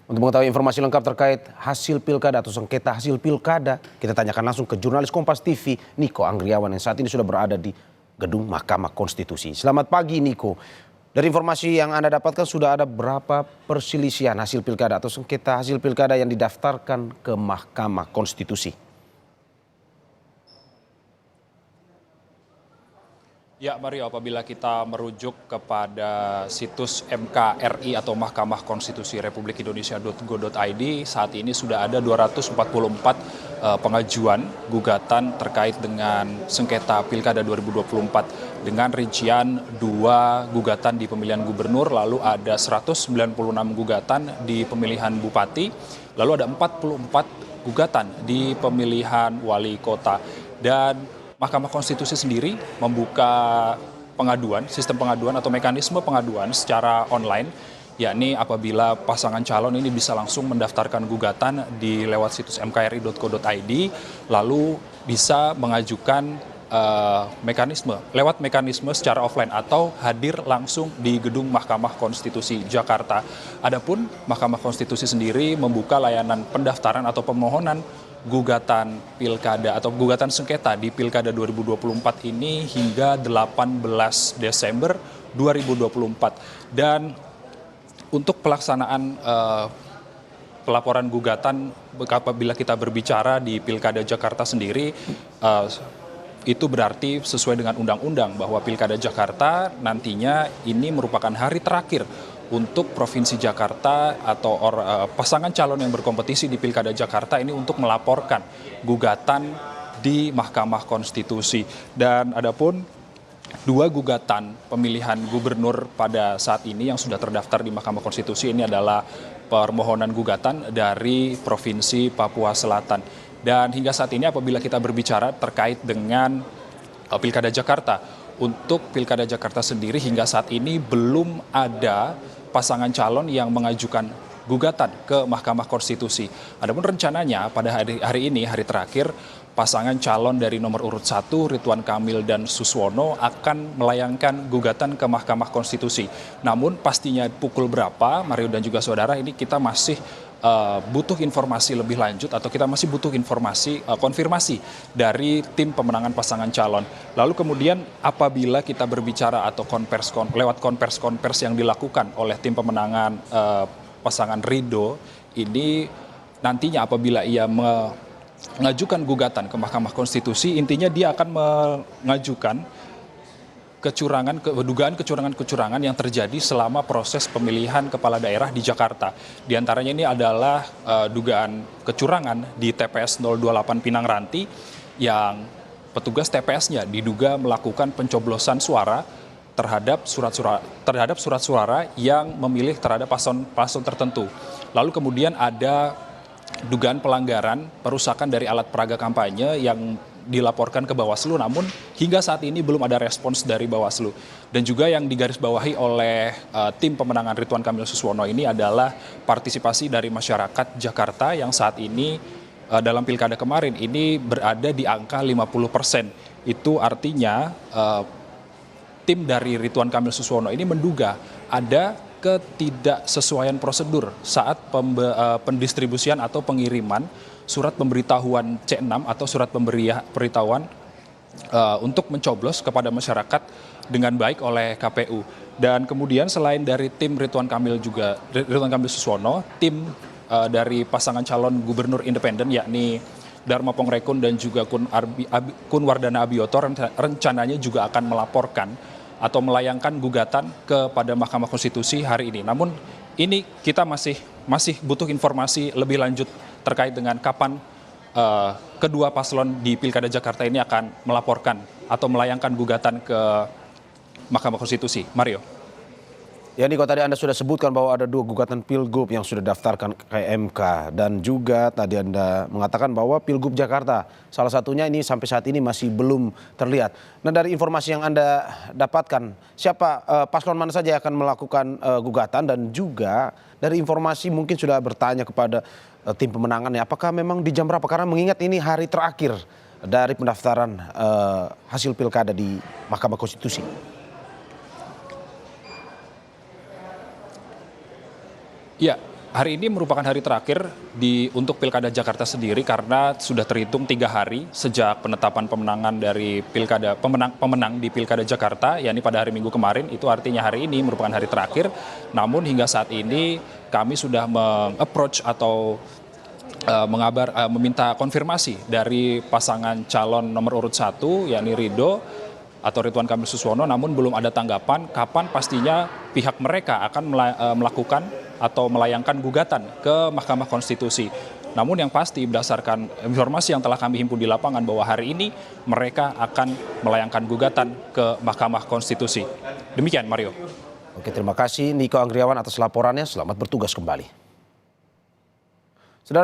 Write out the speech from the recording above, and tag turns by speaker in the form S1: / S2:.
S1: Untuk mengetahui informasi lengkap terkait hasil pilkada atau sengketa hasil pilkada, kita tanyakan langsung ke jurnalis Kompas TV, Niko Anggriawan yang saat ini sudah berada di gedung Mahkamah Konstitusi. Selamat pagi Niko. Dari informasi yang Anda dapatkan sudah ada berapa perselisihan hasil pilkada atau sengketa hasil pilkada yang didaftarkan ke Mahkamah Konstitusi?
S2: Ya Mario, apabila kita merujuk kepada situs MKRI atau Mahkamah Konstitusi Republik Indonesia.go.id, saat ini sudah ada 244 pengajuan gugatan terkait dengan sengketa Pilkada 2024 dengan rincian 2 gugatan di pemilihan gubernur, lalu ada 196 gugatan di pemilihan bupati, lalu ada 44 gugatan di pemilihan wali kota. Dan Mahkamah Konstitusi sendiri membuka pengaduan, sistem pengaduan atau mekanisme pengaduan secara online, yakni apabila pasangan calon ini bisa langsung mendaftarkan gugatan di lewat situs mkri.co.id, lalu bisa mengajukan lewat mekanisme secara offline atau hadir langsung di gedung Mahkamah Konstitusi Jakarta. Adapun Mahkamah Konstitusi sendiri membuka layanan pendaftaran atau pemohonan gugatan pilkada atau gugatan sengketa di Pilkada 2024 ini hingga 18 Desember 2024. Dan untuk pelaksanaan pelaporan gugatan apabila kita berbicara di Pilkada Jakarta sendiri, itu berarti sesuai dengan undang-undang bahwa Pilkada Jakarta nantinya ini merupakan hari terakhir untuk Provinsi Jakarta atau pasangan calon yang berkompetisi di Pilkada Jakarta ini untuk melaporkan gugatan di Mahkamah Konstitusi. Dan adapun 2 gugatan pemilihan gubernur pada saat ini yang sudah terdaftar di Mahkamah Konstitusi ini adalah permohonan gugatan dari Provinsi Papua Selatan. Dan hingga saat ini apabila kita berbicara terkait dengan Pilkada Jakarta, untuk Pilkada Jakarta sendiri hingga saat ini belum ada pasangan calon yang mengajukan gugatan ke Mahkamah Konstitusi. Adapun rencananya pada hari ini, hari terakhir, pasangan calon dari nomor urut 1, Ridwan Kamil dan Suswono akan melayangkan gugatan ke Mahkamah Konstitusi. Namun pastinya pukul berapa, Mario dan juga saudara, ini kita masih butuh informasi lebih lanjut atau kita masih butuh informasi konfirmasi dari tim pemenangan pasangan calon. Lalu kemudian apabila kita berbicara atau lewat konvers yang dilakukan oleh tim pemenangan pasangan Ridho ini, nantinya apabila ia mengajukan gugatan ke Mahkamah Konstitusi, intinya dia akan mengajukan dugaan kecurangan yang terjadi selama proses pemilihan kepala daerah di Jakarta. Di antaranya ini adalah dugaan kecurangan di TPS 028 Pinang Ranti yang petugas TPS-nya diduga melakukan pencoblosan suara terhadap surat suara yang memilih terhadap paslon tertentu. Lalu kemudian ada dugaan pelanggaran perusakan dari alat peraga kampanye yang dilaporkan ke Bawaslu, namun hingga saat ini belum ada respons dari Bawaslu. Dan juga yang digarisbawahi oleh tim pemenangan Ridwan Kamil Suswono ini adalah partisipasi dari masyarakat Jakarta yang saat ini dalam pilkada kemarin ini berada di angka 50%. Itu artinya tim dari Ridwan Kamil Suswono ini menduga ada ketidaksesuaian prosedur saat pendistribusian atau pengiriman surat pemberitahuan C6 atau surat pemberitahuan untuk mencoblos kepada masyarakat dengan baik oleh KPU. Dan kemudian selain dari tim Ridwan Kamil Suswono, tim dari pasangan calon gubernur independen yakni Dharma Pongrekun dan juga Kun Wardana Abioto rencananya juga akan melaporkan atau melayangkan gugatan kepada Mahkamah Konstitusi hari ini. Namun ini kita masih butuh informasi lebih lanjut terkait dengan kapan kedua paslon di Pilkada Jakarta ini akan melaporkan atau melayangkan gugatan ke Mahkamah Konstitusi. Mario.
S1: Ya Niko, tadi Anda sudah sebutkan bahwa ada 2 gugatan Pilgub yang sudah daftarkan ke MK. Dan juga tadi Anda mengatakan bahwa Pilgub Jakarta salah satunya ini sampai saat ini masih belum terlihat. Nah, dari informasi yang Anda dapatkan, siapa paslon mana saja yang akan melakukan gugatan, dan juga dari informasi mungkin sudah bertanya kepada tim pemenangannya, apakah memang di jam berapa? Karena mengingat ini hari terakhir dari pendaftaran hasil pilkada di Mahkamah Konstitusi.
S2: Ya, Hari ini merupakan hari terakhir untuk Pilkada Jakarta sendiri karena sudah terhitung 3 hari sejak penetapan pemenangan dari pemenang di Pilkada Jakarta, yakni pada hari Minggu kemarin. Itu artinya hari ini merupakan hari terakhir. Namun hingga saat ini kami sudah meng-approach atau meminta konfirmasi dari pasangan calon nomor urut 1, yakni Ridho atau Ridwan Kamil Suswono, namun belum ada tanggapan kapan pastinya pihak mereka akan melakukan atau melayangkan gugatan ke Mahkamah Konstitusi. Namun yang pasti berdasarkan informasi yang telah kami himpun di lapangan bahwa hari ini mereka akan melayangkan gugatan ke Mahkamah Konstitusi. Demikian Mario.
S1: Oke, terima kasih Niko Anggriawan atas laporannya. Selamat bertugas kembali.